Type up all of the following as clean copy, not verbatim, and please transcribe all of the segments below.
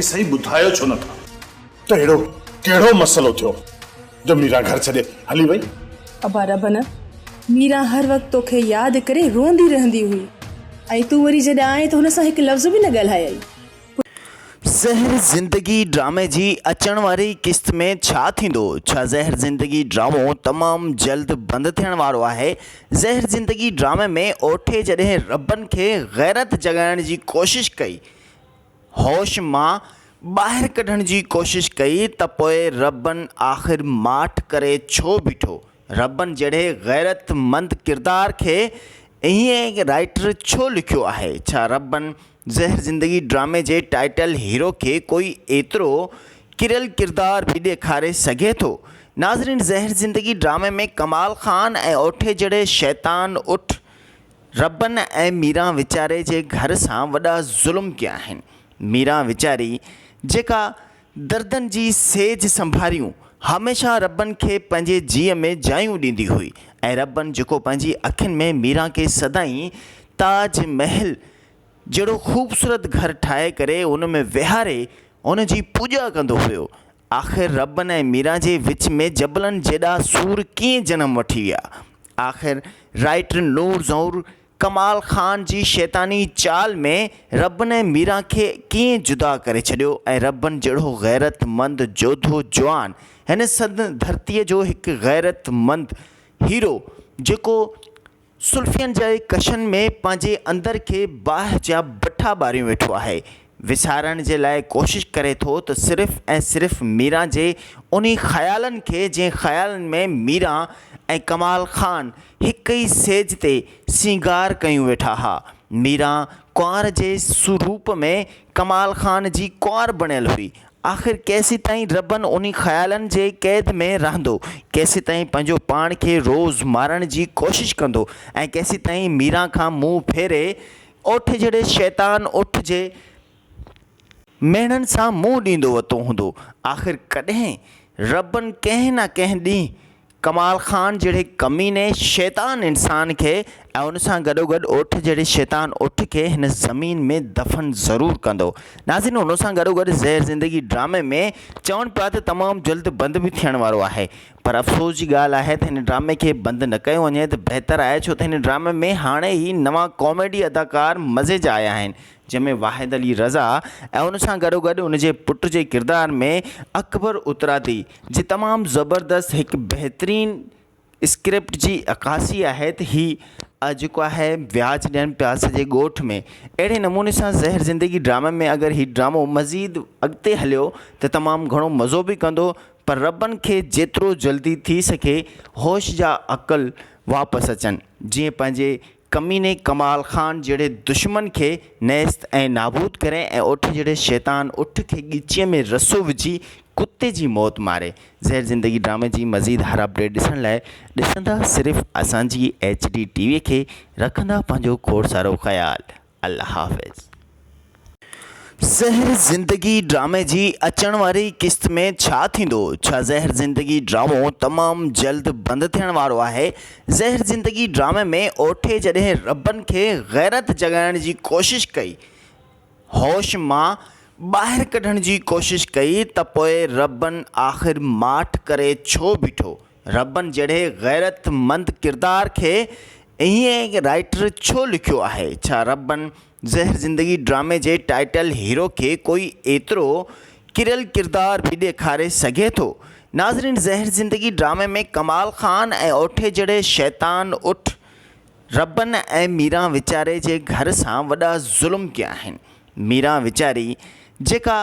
सही ॿुधायो छो नथा त अहिड़ो कहिड़ो मसइलो थियो जो मीरा घर छॾे हली वई? अबा रबन, मीरा हर वक़्तु तोखे यादि करे रोंदी रहंदी हुई ऐं तूं वरी जॾहिं आएं त हुन सां हिकु लफ़्ज़ बि न ॻाल्हायई। ज़हर ज़िंदगी ड्रामे जी अचण वारी क़िस्त में छा थींदो? छा ज़हर ज़िंदगी ड्रामो तमामु जल्द बंदि थियण वारो आहे? ज़हर ज़िंदगी ड्रामे में ओठे जॾहिं रबन खे गैरत जगाइण जी कोशिशि कई, होश मां ॿाहिरि कढण जी कोशिशि कई, त पोइ रबन आख़िर माठ करे छो बीठो? रबन जहिड़े गैरतमंद किरदार खे ईअं राइटर छो लिखियो आहे? छा रबन ज़हर ज़िंदगी ड्रामे जे टाइटल हीरो खे कोई एतिरो किरियल किरदार बि ॾेखारे सघे थो? नाज़रीन, ज़हर ज़िंदगी ड्रामे में कमाल ख़ान ऐं ओठे जहिड़े शैतान उठ रबन ऐं मीरा वीचारे जे घर सां वॾा ज़ुल्म कया आहिनि। मीरा वीचारी जेका दर्दनि जी सेज संभारियूं हमेशह रबन खे पंहिंजे जीअ में जायूं ॾींदी हुई, ऐं रबन जेको पंहिंजी अखियुनि में मीरा खे सदाईं ताज महल जहिड़ो ख़ूबसूरत घर ठाहे करे उन में विहारे उन जी पूॼा कंदो हुयो। आख़िर रबन ऐं मीरा जे विच में जबलनि जेॾा सूर कीअं जनम वठी विया? आख़िर राइटर नूर ज़हूर कमाल ख़ान जी शैतानी चाल में रबन ऐं मीरा खे कीअं जुदा करे छॾियो, ऐं रबन जहिड़ो गैरतमंद जोधो जवान, हिन सद धरतीअ जो हिकु गैरतमंद हीरो जेको सुल्फ़ियनि जे कशन में पंहिंजे अंदर खे बाहि जा बठा ॿारियूं वेठो आहे, विसारण जे लाइ कोशिशि करे थो त सिर्फ़ु ऐं सिर्फ़ु मीरा जे उन ख़्यालनि खे जंहिं ख़्यालनि में मीरा ऐं कमाल ख़ान हिक ई सेज ते सिंगार कयूं वेठा हा। मीरा कुंवार जे स्वरूप में कमाल ख़ान जी कुंवार बणियल हुई। आख़िर केसीं ताईं रबन उन ख़्यालनि जे क़ैद में रहंदो? केसीं ताईं पंहिंजो पाण खे रोज़ मारण जी कोशिशि कंदो? ऐं केसीं ताईं मीरा खां मुंहुं फेरे ओठे जहिड़े शैतान उठ जे मेणनि सां मुंहुं ॾींदो वरितो हूंदो? आख़िर कॾहिं रबन कंहिं न कंहिं ॾींहुं कमाल ख़ान जहिड़े कमीने शैतान इंसान खे ऐं उन सां गॾोगॾु ओठ जहिड़े शैतान उठ खे हिन ज़मीन में दफ़न ज़रूरु कंदो। नाज़रीन, उन सां गॾोगॾु ज़हर ज़िंदगी ड्रामे में चवनि पिया त तमामु जल्द बंदि बि थियण वारो आहे, पर अफ़सोस जी ॻाल्हि आहे त हिन ड्रामे खे बंदि न कयो वञे त बहितरु आहे, छो त हिन ड्रामे में हाणे ई नवां कॉमेडी अदाकार मज़े जा आया आहिनि, जंहिंमें वाहिद अली रज़ा ऐं उन सां गॾोगॾु उन जे पुट जे किरदार में अकबर उतरादी जी तमामु ज़बरदस्त हिकु बहितरीन स्क्रिप्ट जी अकासी आहे त हीअ जेको आहे व्याज ॾियनि पिया सॼे ॻोठ में। अहिड़े नमूने सां ज़हर ज़िंदगी ड्रामे में अगरि हीउ ड्रामो मज़ीद अॻिते हलियो त तमामु घणो मज़ो बि कंदो, पर रबन खे जेतिरो जल्दी थी सघे होश जा अक़ल वापसि अचनि, जीअं पंहिंजे कमीने कमाल ख़ान जहिड़े दुश्मन खे नेस्त ऐं नाबूद करे ऐं ओठ जहिड़े शैतान उठ खे ॻिचीअ में रसो विझी कुते जी मौत मारे। ज़हर ज़िंदगी ड्रामे जी मज़ीद हर अपडेट ॾिसण लाइ ॾिसंदा सिर्फ़ु असांजी HD TV खे, रखंदा पंहिंजो खोड़ सारो ख़्यालु। अल्लाह हाफ़िज़। ज़हर ज़िंदगी ड्रामे जी अचण वारी क़िस्त में छा थींदो? छा ज़हर ज़िंदगी ड्रामो तमामु जल्द बंदि थियण वारो आहे? ज़हर ज़िंदगी ड्रामे में ओठे जॾहिं रबन खे गैरत जगाइण जी कोशिशि कई, होश मां ॿाहिरि कढण जी कोशिशि कई, त पोइ रबन आख़िर माठ करे छो बीठो? रबन जहिड़े गैरतमंद किरदार खे ईअं राइटर छो लिखियो आहे? छा रबन ज़हर ज़िंदगी ड्रामे जे टाइटल हीरो खे कोई एतिरो किरियल किरदार बि ॾेखारे सघे थो? नाज़रीन, ज़हर ज़िंदगी ड्रामे में कमाल ख़ान ऐं ओठे जहिड़े शैतान उठ रबन ऐं मीरा वीचारे जे घर सां वॾा ज़ुल्म कया आहिनि। मीरा वीचारी जेका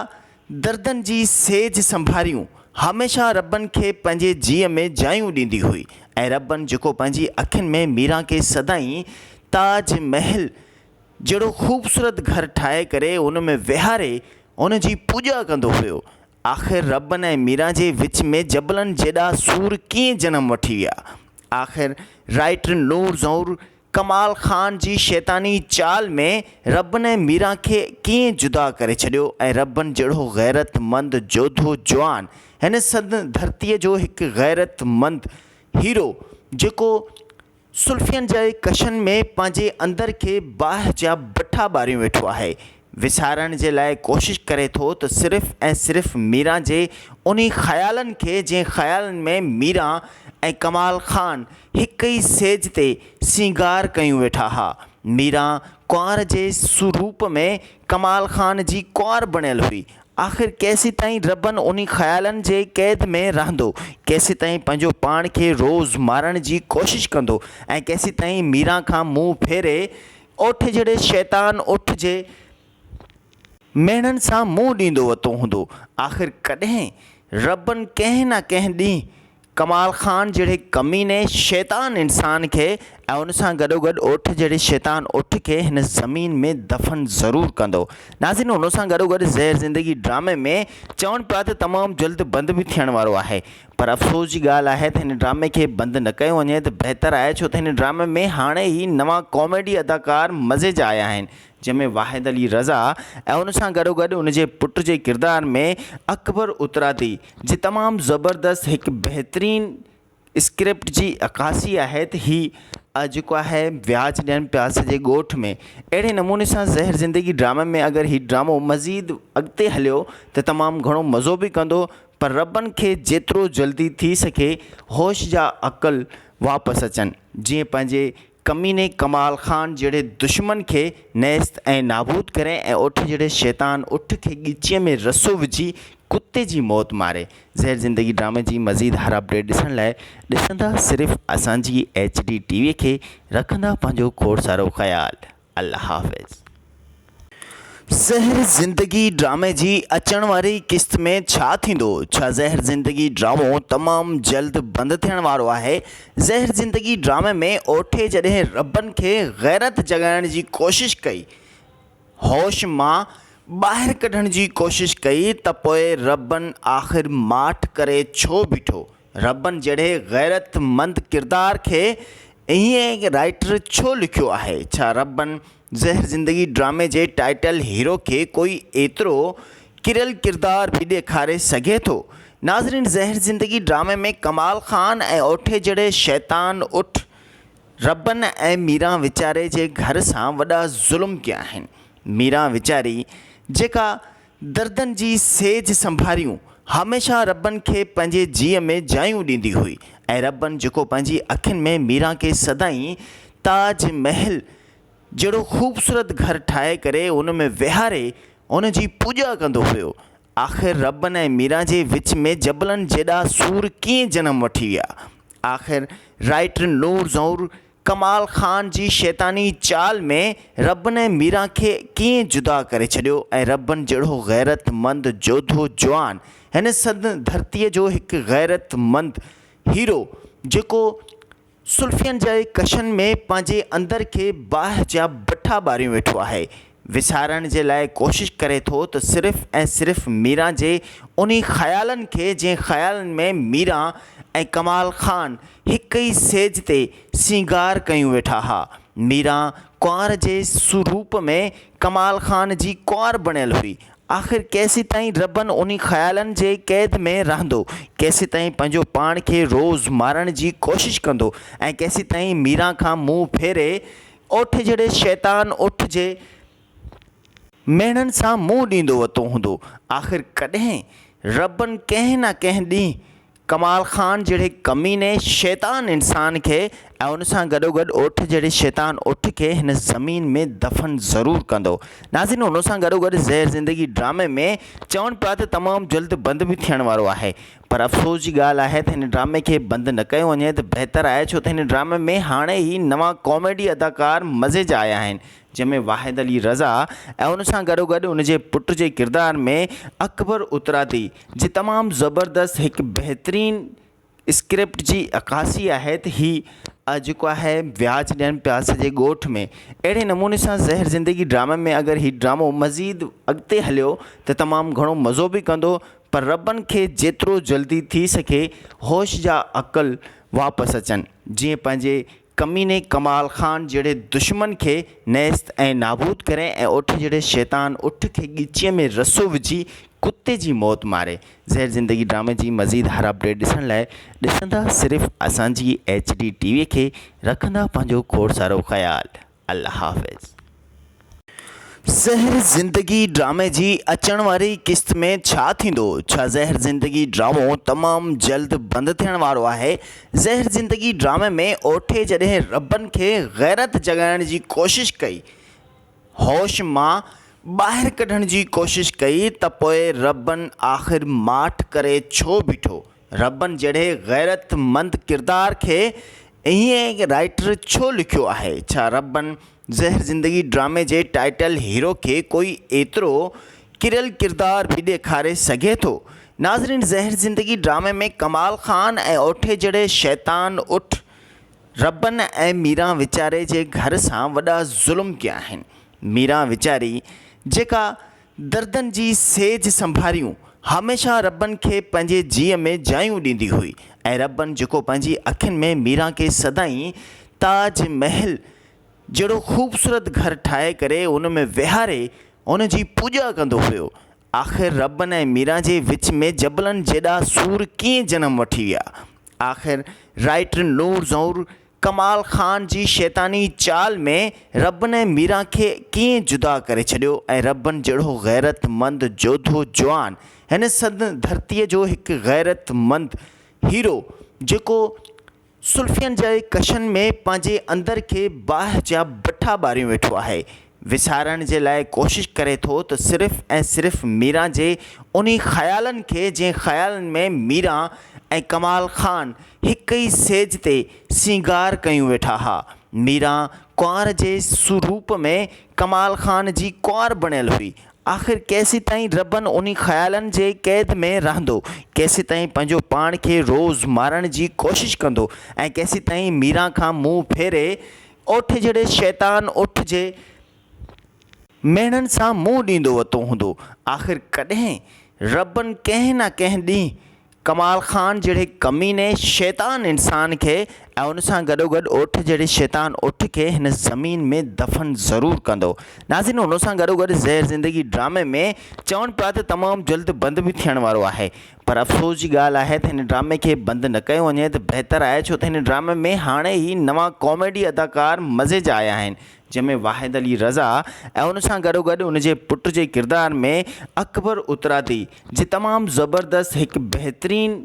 दर्दनि जी सेज संभारियूं हमेशह रबन खे पंहिंजे जीअ में जायूं ॾींदी हुई, ऐं रबन जेको पंहिंजी अखियुनि में मीरा खे सदाईं ताज महल जहिड़ो ख़ूबसूरत घर ठाहे करे उन में विहारे उन जी पूॼा कंदो हुयो। आख़िर रबन ऐं मीरा जे विच में जबलनि जेॾा सूर कीअं जनम वठी विया? आख़िर राइटर नूर ज़हूर कमाल ख़ान जी शैतानी चाल में रबन ऐं मीरा खे कीअं जुदा करे छॾियो, ऐं रबन जहिड़ो गैरतमंद जोधो जवान, हिन सद धरतीअ जो हिकु गैरतमंद हीरो जेको सुल्फ़ियनि जे कशन में पंहिंजे अंदर खे बाहि जा बठा ॿारियूं वेठो आहे, विसारण जे लाइ कोशिशि करे थो त सिर्फ़ु ऐं सिर्फ़ु मीरा जे उन ख़्यालनि खे जंहिं ख़्यालनि में मीरा ऐं कमाल ख़ान हिक ई सेज ते सींगार कयूं वेठा हुआ। मीरा कुंवार जे स्वरूप में कमाल ख़ान जी कुंवार बणियल हुई। आख़िर केसीं ताईं रबन उन ख़्यालनि जे क़ैद में रहंदो, केसीं ताईं पंहिंजो पाण खे रोज़ मारण जी कोशिशि कंदो ऐं केसीं ताईं मीरा खां मुंहुं फेरे ओठ जहिड़े शैतान उठ जे मेणनि सां मुंहुं ॾींदो वरितो हूंदो। आख़िर कॾहिं रबन कंहिं न कंहिं ॾींहुं कमाल ख़ान जहिड़े कमीने शैतान इंसान खे ऐं उन सां गॾोगॾु ओठ जहिड़े शैतान उठ खे हिन ज़मीन में दफ़न ज़रूरु कंदो। नाज़रीन, उन सां गॾोगॾु ज़हर ज़िंदगी ड्रामे में चवनि पिया त तमामु जल्द बंदि बि थियण वारो आहे, पर अफ़सोस जी ॻाल्हि आहे त हिन ड्रामे खे बंदि न कयो वञे त बहितरु आहे, छो त हिन ड्रामे में हाणे ई नवां कॉमेडी अदाकार मज़े जा आया आहिनि, जंहिंमें वाहिद अली रज़ा ऐं उन सां गॾोगॾु उन जे पुट जे किरदार में अकबर उतरादी जी तमामु ज़बरदस्त हिकु बहितरीनु स्क्रिप्ट जी अकासी आहे त हीअ जेको आहे व्याज ॾियनि पिया सॼे ॻोठ में। अहिड़े नमूने सां ज़हर ज़िंदगी ड्रामे में अगरि हीउ ड्रामो मज़ीद अॻिते हलियो त तमामु घणो मज़ो बि कंदो, पर रबनि खे जेतिरो जल्दी थी सघे होश जा अक़ल वापसि अचनि, जीअं पंहिंजे कमीने कमाल ख़ान जहिड़े दुश्मन खे नेस्त ऐं नाबूद करे ऐं ओठ जहिड़े शैतान उठ खे ॻिचीअ में रसो विझी कुते जी मौत मारे। ज़हर ज़िंदगी ड्रामे जी मज़ीद हर अपडेट ॾिसण लाइ ॾिसंदा सिर्फ़ु असांजी HD TV खे, रखंदा पंहिंजो खोड़ सारो ख़्यालु। अल्लाह हाफ़िज़। ज़हर ज़िंदगी ड्रामे जी अचण वारी क़िस्त में छा थींदो? छा ज़हर ज़िंदगी ड्रामो तमामु जल्द बंदि थियण वारो आहे? ज़हर ज़िंदगी ड्रामे में ओठे जॾहिं रबनि खे गैरत जगाइण जी कोशिशि कई, होश मां ॿाहिरि कढण जी कोशिशि कई, त पोइ रबनि आख़िर माठ करे छो बीठो? रबनि जहिड़े गैरतमंद किरदार खे ईअं राइटर छो लिखियो आहे? छा रबनि ज़हर ज़िंदगी ड्रामे जे टाइटल हीरो खे कोई एतिरो किरियल किरदार बि ॾेखारे सघे थो? नाज़रीन, ज़हर ज़िंदगी ड्रामे में कमाल ख़ान ऐं ओठे जहिड़े शैतान उठ रबनि ऐं मीरा वीचारे जे घर सां वॾा ज़ुल्म कया आहिनि। मीरा वीचारी जेका दर्दनि जी सेज संभारियूं हमेशह रबनि खे पंहिंजे जीअ में जायूं ॾींदी हुई, ऐं रबनि जेको पंहिंजी अखियुनि में मीरा खे सदाईं ताज महल जहिड़ो ख़ूबसूरत घर ठाहे करे उन में विहारे उन जी पूॼा कंदो हुयो। आख़िर रबनि ऐं मीरा जे विच में जबलनि जेॾा सूर कीअं जनम वठी विया? आख़िर राइटर नूर ज़हूर कमाल ख़ान जी शैतानी चाल में रबनि ऐं मीरा खे कीअं जुदा करे छॾियो, ऐं रबनि जहिड़ो गैरतमंद जोधो जवान हिन सद धरतीअ जो हिकु गैरतमंद हीरो जेको सुल्फ़ियनि जे कशनि में पंहिंजे अंदर खे बाहि जा भठा ॿारियूं वेठो आहे, विसारण जे लाइ कोशिशि करे थो त सिर्फ़ु ऐं सिर्फ़ु मीरा जे उन ख़्यालनि खे जंहिं ख़्यालनि में मीरा ऐं कमाल ख़ान हिक ई सेज ते सींगार कयूं वेठा हुआ। मीरा कुंवार जे स्वरूप में कमाल ख़ान जी कुंवार बणियल हुई। आख़िर केसीं ताईं रबन उन ख़्यालनि जे क़ैद में रहंदो, केसीं ताईं पंहिंजो पाण खे रोज़ मारण जी कोशिशि कंदो ऐं केसीं ताईं मीरा खां मुंहुं फेरे ओठ जहिड़े शैतान उठ जे मेणनि सां मुंहुं ॾींदो वरितो हूंदो। आख़िर कॾहिं रबनि कंहिं न कंहिं ॾींहुं कमाल ख़ान जहिड़े कमीने शैतान इंसान खे ऐं उन सां गॾोगॾु ओठ जहिड़े शैतान उठ खे हिन ज़मीन में दफ़न ज़रूरु कंदो। नाज़रीन, उन सां गॾोगॾु ज़हर ज़िंदगी ड्रामे में चवनि पिया त तमामु जल्द बंदि बि थियण वारो आहे, पर अफ़सोस जी ॻाल्हि आहे त हिन ड्रामे खे बंदि न कयो वञे त बहितरु आहे, छो त हिन ड्रामे में हाणे ई नवां कॉमेडी अदाकार मज़े जा आया आहिनि, जंहिंमें वाहिद अली रज़ा ऐं उन सां गॾोगॾु उन जे पुट जे किरदार में अकबर उतरादी जी तमामु ज़बरदस्त हिकु बहितरीनु स्क्रिप्ट जी अकासी आहे त हीअ जेको आहे व्याज ॾियनि पिया सॼे ॻोठ में। अहिड़े नमूने सां ज़हर ज़िंदगी ड्रामे में अगरि हीउ ड्रामो मज़ीद अॻिते हलियो त तमामु घणो मज़ो बि कंदो, पर रबनि खे जेतिरो जल्दी थी सघे होश जा अक़ल वापसि अचनि, जीअं पंहिंजे कमीने कमाल ख़ान जहिड़े दुश्मन खे नेस्त ऐं नाबूद करे ऐं ओठ जहिड़े शैतान उठ खे ॻिचीअ में रसो विझी कुते जी मौत मारे। ज़हर ज़िंदगी ड्रामे जी मज़ीद हर अपडेट ॾिसण लाइ ॾिसंदा सिर्फ़ु असांजी HD TV खे, रखंदा पंहिंजो खोड़ सारो ख़्यालु। अल्लाह हाफ़िज़। ज़हर ज़िंदगी ड्रामे जी अचण वारी क़िस्त में छा थींदो? छा ज़हर ज़िंदगी ड्रामो तमामु जल्द बंदि थियण वारो आहे? ज़हर ज़िंदगी ड्रामे में ओठे जॾहिं रॿनि खे ग़ैरत जॻाइण जी कोशिशि कई, होश मां ॿाहिरि कढण जी कोशिशि कई, त पोइ रॿनि आख़िर माठ करे छो बीठो? रॿनि जहिड़े ग़ैरतमंद किरदार खे ईअं राइटर छो लिखियो आहे? छा रॿनि ज़हर ज़िंदगी ड्रामे जे टाइटल हीरो खे कोई एतिरो किरियल किरदार बि ॾेखारे सघे थो? नाज़रीन, ज़हर ज़िंदगी ड्रामे में कमाल ख़ान ऐं ओठे जहिड़े शैतान उठ रॿनि ऐं मीरा वीचारे जे घर सां वॾा ज़ुल्म कया आहिनि। मीरा वीचारी जेका दर्दनि जी सेज संभारियूं हमेशह रॿनि खे पंहिंजे जीअ में जायूं ॾींदी हुई, ऐं रॿनि जेको पंहिंजी अखियुनि में मीरा खे सदाईं ताज महल जहिड़ो ख़ूबसूरत घर ठाहे करे उन में विहारे उन जी पूॼा कंदो हुयो। आख़िर रॿनि ऐं मीरा जे विच में जबलनि जेॾा सूर कीअं जनम वठी विया? आख़िर राइटर नूर ज़हूर कमाल ख़ान जी शैतानी चाल में रॿनि ऐं मीरा खे कीअं जुदा करे छॾियो, ऐं रॿनि जहिड़ो ग़ैरतमंद जोधो जवान हिन सद धरतीअ जो हिकु ग़ैरतमंद हीरो जेको सुल्फ़ियनि जे कशनि में पंहिंजे अंदर खे बाहि जा बठा ॿारियूं वेठो आहे, विसारण जे लाइ कोशिशि करे थो त सिर्फ़ु ऐं सिर्फ़ु मीरा जे उन ख़्यालनि खे जंहिं ख़्यालनि में मीरा ऐं कमाल ख़ान हिक ई सेज ते सींगार कयूं वेठा हुआ। मीरा कुंवार जे स्वरूप में कमाल ख़ान जी कुंवार बणियल हुई। आख़िर केसीं ताईं रॿनि उन ख़्यालनि जे क़ैद में रहंदो? केसीं ताईं पंहिंजो पाण खे रोज़ मारण जी कोशिशि कंदो? ऐं केसीं ताईं मीरा खां मुंहुं फेरे ओठ जहिड़े शैतान उठ जे मेणनि सां मुंहुं ॾींदो वरितो हूंदो? आख़िर कॾहिं रॿनि कंहिं न कंहिं ॾींहुं कमाल ख़ान जहिड़े कमीने शैतान इंसान खे ऐं उन सां गॾोगॾु ओठ जहिड़े शैतान उठ खे हिन ज़मीन में दफ़न ज़रूरु कंदो। नाज़रीन, उन सां गॾोगॾु ज़हर ज़िंदगी ड्रामे में चवनि पिया त तमामु जल्द बंदि बि थियण वारो आहे, पर अफ़सोस जी ॻाल्हि आहे त हिन ड्रामे खे बंदि न कयो वञे त बहितरु आहे, छो त हिन ड्रामे में हाणे ई नवां कॉमेडी अदाकार मज़े जा आया आहिनि, जंहिंमें वाहिद अली रज़ा ऐं उन सां गॾोगॾु उन जे पुट जे किरदार में अकबर उतरादी जी तमामु ज़बरदस्त हिकु बहितरीन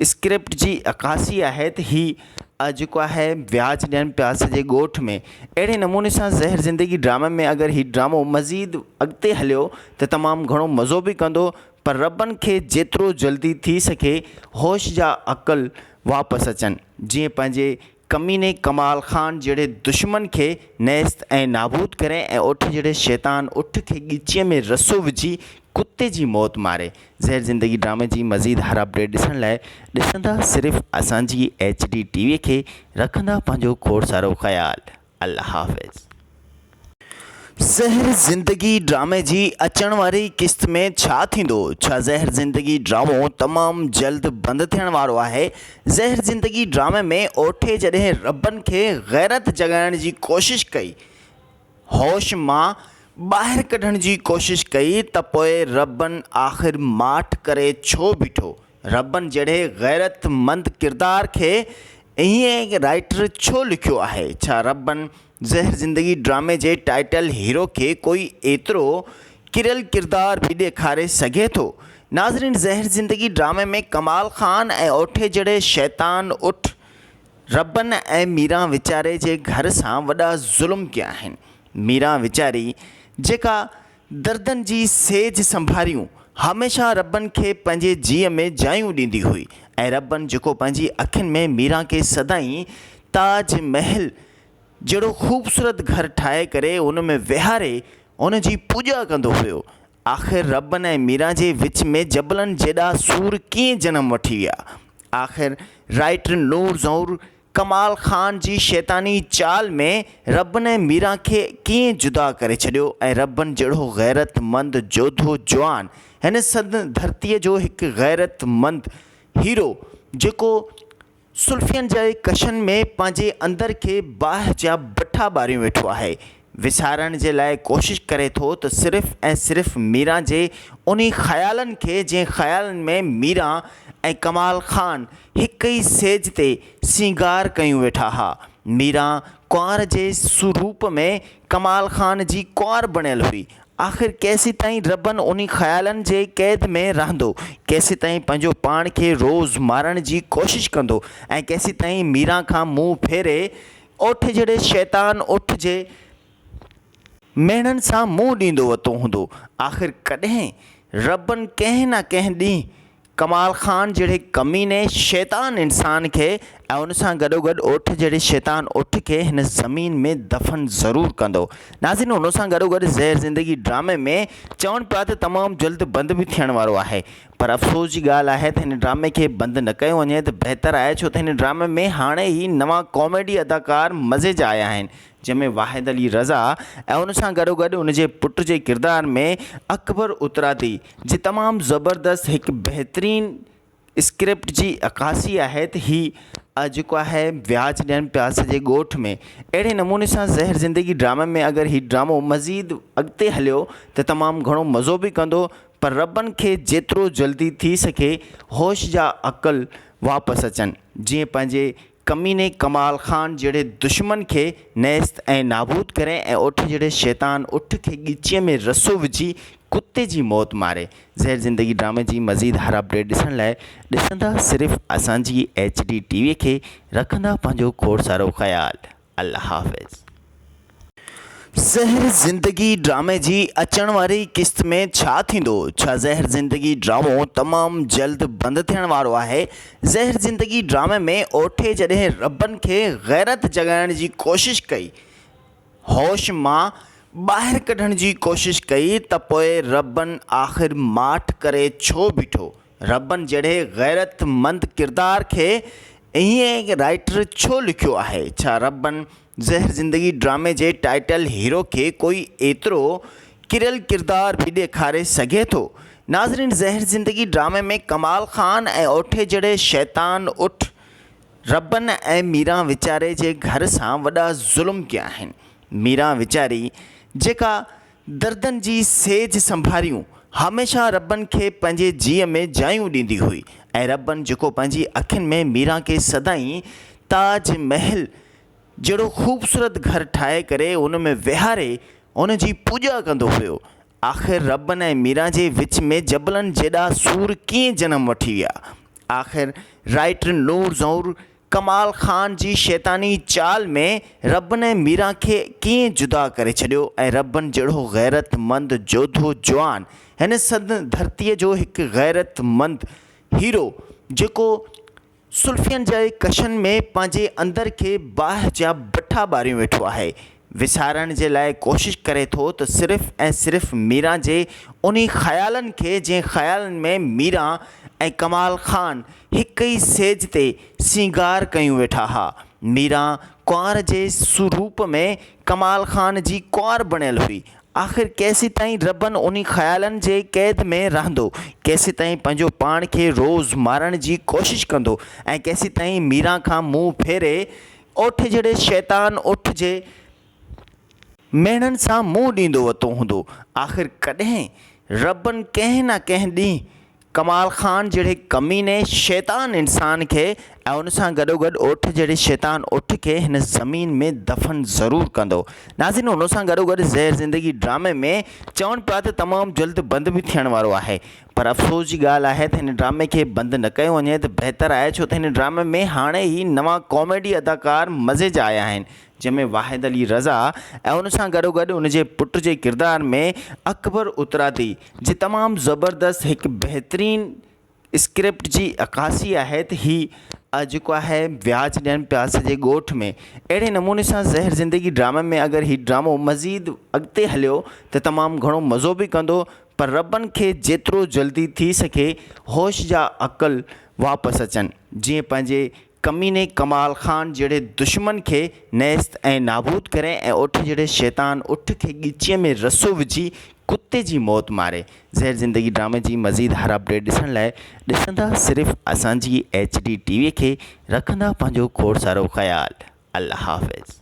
स्क्रिप्ट जी अकासी आहे त हीअ जेको आहे व्याज ॾियनि पिया सॼे ॻोठ में। अहिड़े नमूने सां ज़हर ज़िंदगी ड्रामे में अगरि हीउ ड्रामो मज़ीद अॻिते हलियो त तमामु घणो मज़ो बि कंदो, पर रॿनि खे जेतिरो जल्दी थी सघे होश जा अक़ल वापसि अचनि, जीअं पंहिंजे कमीने कमाल ख़ान जहिड़े दुश्मन खे नेस्त ऐं नाबूद करे ऐं ओठ जहिड़े शैतान उठ खे ॻिचीअ में रसो विझी कुते जी मौत मारे। ज़हर ज़िंदगी ड्रामे जी मज़ीद हर अपडेट ॾिसण लाइ ॾिसंदा सिर्फ़ु असांजी HD TV खे, रखंदा पंहिंजो खोड़ सारो ख़्यालु। अल्लाह हाफ़िज़। ज़हर ज़िंदगी ड्रामे जी अचण वारी क़िस्त में छा थींदो? छा ज़हर ज़िंदगी ड्रामो तमामु जल्द बंदि थियण वारो आहे? ज़हर ज़िंदगी ड्रामे में ओठे जॾहिं रॿनि खे ग़ैरत जॻाइण जी कोशिशि कई, होश मां ॿाहिरि कढण जी कोशिशि कई, त पोइ रॿनि आख़िर माठ करे छो बीठो? रॿनि जहिड़े ग़ैरतमंद किरदार खे ईअं राइटर छो लिखियो आहे? छा रॿनि ज़हर ज़िंदगी ड्रामे जे टाइटल हीरो खे कोई एतिरो किरियल किरदार बि ॾेखारे सघे थो? नाज़रीन, ज़हर ज़िंदगी ड्रामे में कमाल ख़ान ऐं ओठे जहिड़े शैतान उठ रॿनि ऐं मीरा वीचारे जे घर सां वॾा ज़ुल्म कया आहिनि। मीरा वीचारी जेका दर्दनि जी सेज संभारियूं हमेशह रॿनि खे पंहिंजे जीअ में जायूं ॾींदी हुई, ऐं रॿनि जेको पंहिंजी अखियुनि में मीरा खे सदाईं ताज महल जहिड़ो ख़ूबसूरत घर ठाहे करे उन में विहारे उन जी पूॼा कंदो हुयो। आख़िर रॿनि ऐं मीरा जे विच में जबलनि जेॾा सूर कीअं जनम वठी विया? आख़िर राइटर नूर ज़हूर कमाल ख़ान जी शैतानी चाल में रॿनि ऐं मीरा खे कीअं जुदा करे छॾियो, ऐं रॿनि जहिड़ो ग़ैरतमंद जोधो जवान हिन सद धरतीअ जो हिकु ग़ैरतमंद हीरो जेको सुल्फ़ियनि जे कशनि में पंहिंजे अंदर खे बाहि जा बठा ॿारियूं वेठो आहे, विसारण जे लाइ कोशिशि करे थो त सिर्फ़ु ऐं सिर्फ़ु मीरा जे उन ख़्यालनि खे जंहिं ख़्यालनि में मीरा ऐं कमाल ख़ान हिक ई सेज ते सींगार कयूं वेठा हुआ। मीरा कुंवार जे स्वरूप में कमाल खान जी कुंवार बणियल हुई। आख़िर केसीं ताईं रबन उन ख़्यालनि जे क़ैद में रहंदो, केसीं ताईं पंहिंजो पाण खे रोज़ मारण जी कोशिशि कंदो ऐं केसीं ताईं मीरा खां मुंहुं फेरे ओठ जहिड़े शैतान उठ जे मेणनि सां मुंहुं ॾींदो वरितो हूंदो। आख़िर कॾहिं रबन कंहिं न कंहिं ॾींहुं कमाल खान जहिड़े कमीने शैतान इंसान खे ऐं उन सां गॾोगॾु ओठ जहिड़े शैतान उठ खे हिन ज़मीन में दफ़न ज़रूरु कंदो। नाज़रीन, उन सां गॾोगॾु ज़हर ज़िंदगी ड्रामे में चवनि पिया त तमामु जल्द बंदि बि थियण वारो आहे, पर अफ़सोस जी ॻाल्हि आहे त हिन ड्रामे खे बंदि न कयो वञे त बहितरु आहे, छो त हिन ड्रामे में हाणे ई नवां कॉमेडी अदाकार मज़े जा आया आहिनि, जंहिंमें वाहिद अली रज़ा ऐं उन सां गॾोगॾु उन जे पुट जे किरदार में अकबर उतरादी जी तमामु ज़बरदस्त हिकु बहितरीन स्क्रिप्ट जी अकासी आहे त हीअ जेको आहे व्याज ॾियनि पिया सॼे ॻोठ में। अहिड़े नमूने सां ज़हर ज़िंदगी ड्रामे में अगरि हीउ ड्रामो मज़ीद अॻिते हलियो त तमामु घणो मज़ो बि कंदो, पर रबनि खे जेतिरो जल्दी थी सघे होश जा अक़ल वापसि अचनि, जीअं पंहिंजे कमीने कमाल खान जहिड़े दुश्मन खे नेस्त ऐं नाबूद करे ऐं ओठ जहिड़े शैतान उठ खे ॻिचीअ में रसो विझी कुते जी मौत मारे। ज़हर ज़िंदगी ड्रामे जी मज़ीद हर अपडेट ॾिसण लाइ ॾिसंदा सिर्फ़ु असांजी HD TV खे, रखंदा पंहिंजो खोड़ सारो ख़्यालु। अल्लाह हाफ़िज़। ज़हर ज़िंदगी ड्रामे जी अचण वारी क़िस्त में छा थींदो? छा ज़हर ज़िंदगी ड्रामो तमामु जल्द बंदि थियण वारो आहे? ज़हर ज़िंदगी ड्रामे में ओठे जॾहिं रबनि खे गैरत जगाइण जी कोशिशि कई, होश मां ॿाहिरि कढण जी कोशिशि कई, त पोइ रबनि आख़िर माठ करे छो बीठो? रबनि जहिड़े गैरतमंद किरदार खे ईअं राइटर छो लिखियो आहे? छा रबनि ज़हर ज़िंदगी ड्रामे जे टाइटल हीरो खे कोई एतिरो किरियल किरदार बि ॾेखारे सघे थो? नाज़रीन, ज़हर ज़िंदगी ड्रामे में कमाल खान ऐं ओठे जहिड़े शैतान उठ रबनि ऐं मीरा वीचारे जे घर सां वॾा ज़ुल्म कया आहिनि। मीरा वीचारी जेका दर्दनि जी सेज संभारियूं हमेशह रबनि खे पंहिंजे जीअ में जायूं ॾींदी हुई, ऐं रबनि जेको पंहिंजी अखियुनि में मीरा खे सदाईं ताज महल जहिड़ो ख़ूबसूरत घर ठाहे करे उन में विहारे उन जी पूॼा कंदो हुयो। आख़िर रबनि ऐं मीरा जे विच में जबलनि जेॾा सूर कीअं जनम वठी विया? आख़िर राइटर नूर ज़हूर कमाल खान जी शैतानी चाल में रबनि ऐं मीरा खे कीअं जुदा करे छॾियो, ऐं रबनि जहिड़ो गैरतमंद जोधो जवान हिन सद धरतीअ जो हिकु गैरतमंद हीरो जेको सुल्फ़ियनि जे कशनि में पंहिंजे अंदर खे बाहि जा भठा ॿारियूं वेठो आहे, विसारण जे लाइ कोशिशि करे थो त सिर्फ़ु ऐं सिर्फ़ु मीरा जे उन ख़्यालनि खे जंहिं ख़्यालनि में मीरा ऐं कमाल खान हिक ई सेज ते सिंगार कयूं वेठा हा। मीरा कुंवार जे स्वरूप में कमाल खान जी कुंवार बणियल हुई। आख़िर केसीं ताईं रबन उन ख़्यालनि जे क़ैद में रहंदो, केसीं ताईं पंहिंजो पाण खे रोज़ मारण जी कोशिशि कंदो ऐं केसीं ताईं मीरा खां मुंहुं फेरे ओठ जहिड़े शैतान उठ जे मेणनि सां मुंहुं ॾींदो वरितो हूंदो। आख़िर कॾहिं रबनि कंहिं न कंहिं ॾींहुं कमाल खान जहिड़े कमीने शैतान इंसान खे ऐं उन सां गॾोगॾु ओठ जहिड़े शैतान उठ खे हिन ज़मीन में दफ़न ज़रूरु कंदो। नाज़रीन, उन सां गॾोगॾु ज़हर ज़िंदगी ड्रामे में चवनि पिया त तमामु जल्द बंदि बि थियण वारो आहे, पर अफ़सोस जी ॻाल्हि आहे त हिन ड्रामे खे बंदि न कयो वञे त बहितरु आहे, छो त हिन ड्रामे में हाणे ई नवां कॉमेडी अदाकार मज़े जा आया आहिनि, जंहिंमें वाहिद अली रज़ा ऐं उन सां गॾोगॾु उन जे पुट जे किरदार में अकबर उतरादी जी तमामु ज़बरदस्त हिकु बहितरीन स्क्रिप्ट जी अकासी आहे त हीअ जेको आहे व्याज ॾियनि पिया सॼे ॻोठ में। अहिड़े नमूने सां ज़हर ज़िंदगी ड्रामे में अगरि हीउ ड्रामो मज़ीद अॻिते हलियो त तमामु घणो मज़ो बि कंदो, पर रबनि खे जेतिरो जल्दी थी सघे होश जा अक़ल वापसि अचनि, जीअं पंहिंजे कमीने कमाल खान जहिड़े दुश्मन खे नेस्त ऐं नाबूद करे ऐं ओठ जहिड़े शैतान उठ खे ॻिचीअ में रसो विझी कुते जी मौत मारे। ज़हर ज़िंदगी ड्रामे जी मज़ीद हर अपडेट ॾिसण लाइ ॾिसंदा सिर्फ़ु असांजी HD TV खे, रखंदा पंहिंजो खोड़ सारो ख़्यालु। अल्लाह हाफ़िज़।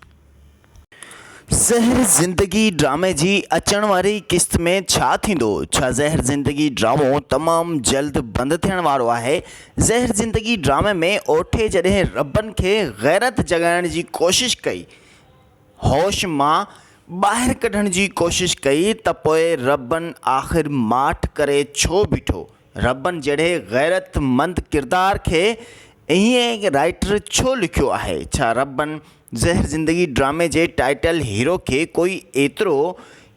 ज़हर ज़िंदगी ड्रामे जी अचण वारी क़िस्त में छा थींदो? छा ज़हर ज़िंदगी ड्रामो तमामु जल्द बंदि थियण वारो आहे? ज़हर ज़िंदगी ड्रामे में ओठे जॾहिं रबनि खे गैरत जगाइण जी कोशिशि कई, होश मां ॿाहिरि कढण जी कोशिशि कई त पोइ रबनि आख़िर माठ करे छो बीठो। रबनि जहिड़े ग़ैरतमंद किरदार खे ईअं राइटर छो लिखियो आहे? छा रबनि ज़हर ज़िंदगी ड्रामे जे टाइटल हीरो खे कोई एतिरो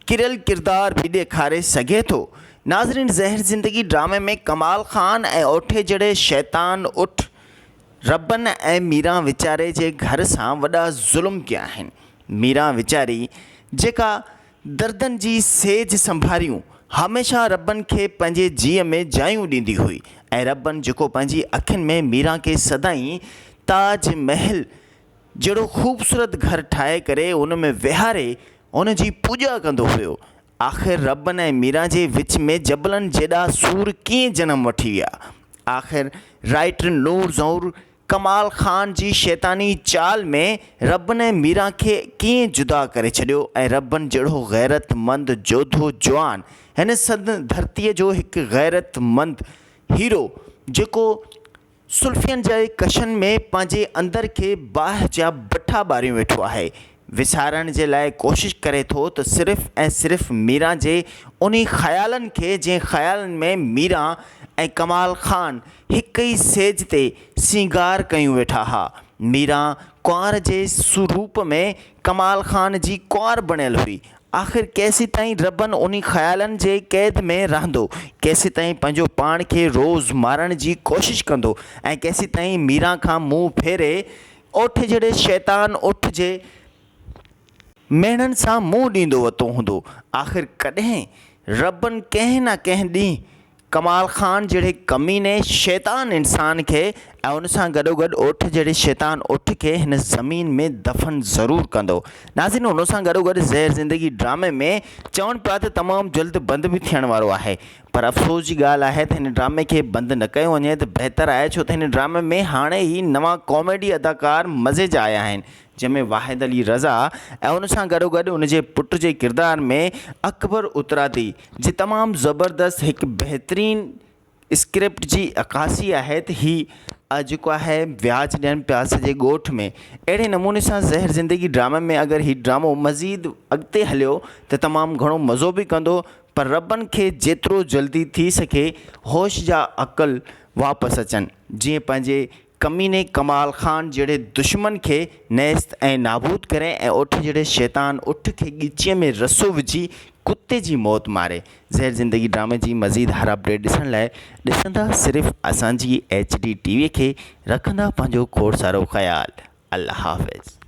किरियल किरदार बि ॾेखारे सघे थो? नाज़रीन, ज़हर ज़िंदगी ड्रामे में कमाल ख़ान ऐं ओठे जहिड़े शैतान उठ रबनि ऐं मीरा वीचारे जे घर सां वॾा ज़ुल्म कया आहिनि। मीरा वीचारी जेका दर्दनि जी सेज संभारियूं हमेशह रबनि खे पंहिंजे जीअ में जायूं ॾींदी हुई ऐं रबनि जेको पंहिंजी अखियुनि में मीरा खे सदाईं ताज महल जहिड़ो ख़ूबसूरत घर ठाहे करे उन में विहारे उन जी पूॼा कंदो हुयो। आख़िर रबनि ऐं मीरा जे विच में जबलनि जेॾा सूर कीअं जनम वठी विया? आख़िर राइटर नूर ज़हूर कमाल ख़ान जी शैतानी चाल में रबनि ऐं मीरा खे कीअं जुदा करे छॾियो ऐं रबनि जहिड़ो ग़ैरतमंद जोधो जवान हिन सद धरतीअ जो हिकु ग़ैरतमंद हीरो जेको सुल्फ़ियनि जे कशनि में पंहिंजे अंदर खे बाहि जा भट्ठा ॿारियूं वेठो आहे, विसारण जे लाइ कोशिशि करे थो त सिर्फ़ु ऐं सिर्फ़ु मीरा जे उन ख़्यालनि खे जंहिं ख़्यालनि में मीरा ऐं कमाल ख़ान हिक ई सेज ते सिंगार कयूं वेठा हुआ। मीरा कुंवार जे स्वरूप में कमाल ख़ान जी कुंवार बणियल हुई। आख़िर केसीं ताईं रबनि उन ख़्यालनि जे क़ैद में रहंदो? केसीं ताईं पंहिंजो पाण खे रोज़ मारण जी कोशिशि कंदो ऐं केसीं ताईं मीरा खां मुंहुं फेरे ओठ जहिड़े शैतान उठ जे मेणनि सां मुंहुं ॾींदो वरितो हूंदो? आख़िर कॾहिं रबनि कंहिं न कंहिं ॾींहुं कमाल ख़ान जहिड़े कमीने शैतान इंसान खे ऐं उन सां गॾोगॾु ओठ जहिड़े शैतान उठ खे हिन ज़मीन में दफ़न ज़रूरु कंदो। नाज़रीन, उन सां गॾोगॾु ज़हर ज़िंदगी ड्रामे में चवनि पिया त तमामु जल्द बंदि बि थियण वारो आहे, पर अफ़सोस जी ॻाल्हि आहे त हिन ड्रामे खे बंदि न कयो वञे त बहितरु आहे, छो त हिन ड्रामे में हाणे ई नवां कॉमेडी अदाकार मज़े जा आया आहिनि, जंहिंमें वाहिद अली रज़ा ऐं उन सां गॾोगॾु उन जे पुट जे किरदार में अकबर उतरादी जी तमामु ज़बरदस्त हिकु बहितरीन स्क्रिप्ट जी अकासी आहे त हीअ जेको आहे व्याज ॾियनि पिया सॼे ॻोठ में। अहिड़े नमूने सां ज़हर ज़िंदगी ड्रामे में अगरि हीउ ड्रामो मज़ीद अॻिते हलियो त तमामु घणो मज़ो बि कंदो, पर रबनि खे जेतिरो जल्दी थी सघे होश जा अक़ल वापसि अचनि, जीअं पंहिंजे कमीने कमाल ख़ान जहिड़े दुश्मन खे नेस्त ऐं नाबूद करे ऐं ओठ जहिड़े शैतान उठ खे ॻिचीअ में रसो विझी कुते जी मौत मारे। ज़हर ज़िंदगी ड्रामे जी मज़ीद हर अपडेट ॾिसण लाइ ॾिसंदा सिर्फ़ु असांजी HD TV खे, रखंदा पंहिंजो खोड़ सारो ख़्यालु। अल्लाह हाफ़िज़।